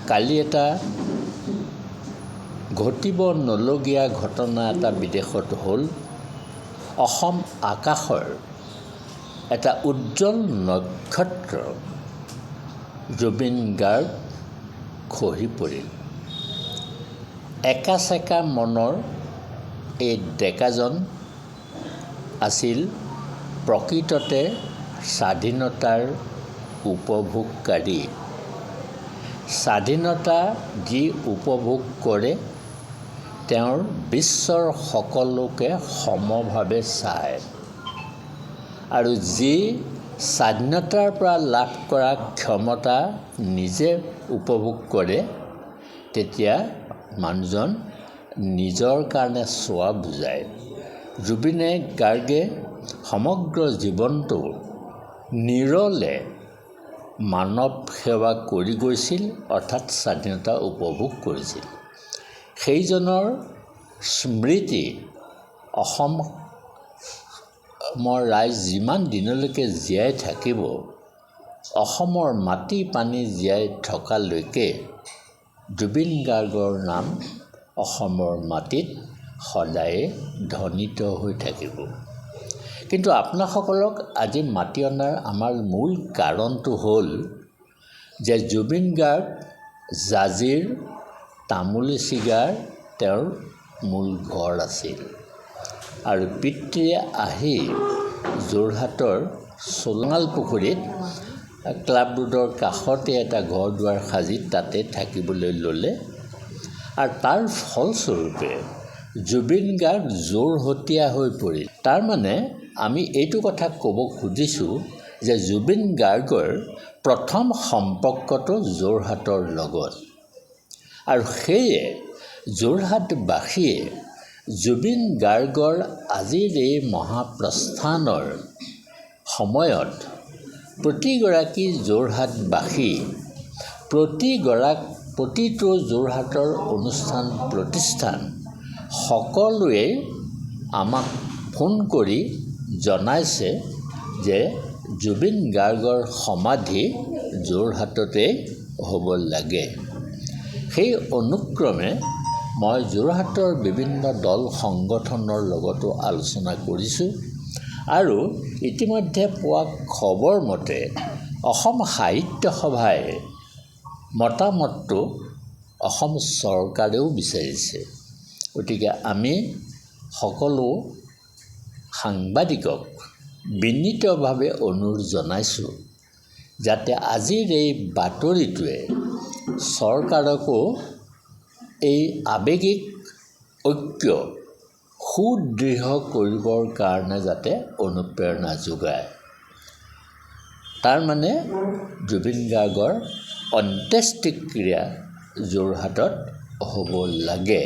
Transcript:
কালি এটা ঘটিব নলগীয়া ঘটনা এটা বিদেশত হ'ল। অসম আকাশৰ এটা উজ্জ্বল নক্ষত্ৰ জুবিন গাৰ্গ খহি পৰিল। একাচেকা মনৰ এই ডেকাজন আছিল প্ৰকৃততে স্বাধীনতাৰ উপভোগকাৰী। স্বাধীনতা যি উপভোগ কৰে তেওঁৰ বিশ্বৰ সকলোকে সমভাৱে চায়, আৰু যি স্বাধীনতাৰ পৰা লাভ কৰা ক্ষমতা নিজে উপভোগ কৰে তেতিয়া মানুহজন নিজৰ কাৰণে চোৱা বুজায়। জুবিনে গাৰ্গে সমগ্ৰ জীৱনটো নিৰলে মানৱ সেৱা কৰি গৈছিল, অৰ্থাৎ স্বাধীনতা উপভোগ কৰিছিল। সেইজনৰ স্মৃতি অসমৰ ৰাইজ যিমান দিনলৈকে জীয়াই থাকিব, অসমৰ মাটি পানী জীয়াই থকালৈকে জুবিন গাৰ্গৰ নাম অসমৰ মাটিত সদায়ে ধ্বনিত হৈ থাকিব। কিন্তু আপোনাসকলক আজি মাতি অনাৰ আমাৰ মূল কাৰণটো হ'ল যে জুবিন গাৰ্গ জাঁজীৰ তামুলীচিগাৰ তেওঁৰ মূল ঘৰ আছিল, আৰু পিতৃয়ে আহি যোৰহাটৰ চোলাঙালপুখুৰীত ক্লাব ৰোডৰ কাষতে এটা ঘৰ দুৱাৰ সাজি তাতে থাকিবলৈ ল'লে, আৰু তাৰ ফলস্বৰূপে জুবিন গাৰ্গ যোৰহতীয়া হৈ পৰিল। তাৰমানে আমি এইটো কথা ক'ব খুজিছোঁ যে জুবিন গাৰ্গৰ প্ৰথম সম্পৰ্কটো যোৰহাটৰ লগত, আৰু সেয়ে যোৰহাটবাসীয়ে জুবিন গাৰ্গৰ আজিৰ এই মহাপ্ৰস্থানৰ সময়ত প্ৰতিগৰাকী যোৰহাটবাসী, প্ৰতিটো যোৰহাটৰ অনুষ্ঠান প্ৰতিষ্ঠান সকলোৱে আমাক ফোন কৰি জনাইছে যে জুবিন গাৰ্গৰ সমাধি যোৰহাটতে হ'ব লাগে। সেই অনুক্ৰমে মই যোৰহাটৰ বিভিন্ন দল সংগঠনৰ লগতো আলোচনা কৰিছোঁ, আৰু ইতিমধ্যে পোৱা খবৰ মতে অসম সাহিত্য সভাই মতামতটো অসম চৰকাৰেও বিচাৰিছে। গতিকে আমি সকলো সাংবাদিকক বিনীতভাৱে অনুৰোধ জনাইছোঁ যাতে আজিৰ এই বাতৰিটোৱে চৰকাৰকো এই আৱেগিক ঐক্য সুদৃঢ় কৰিবৰ কাৰণে যাতে অনুপ্ৰেৰণা যোগায়। তাৰমানে জুবিন গাৰ্গৰ অন্ত্যেষ্টিক্ৰিয়া যোৰহাটত হ'ব লাগে।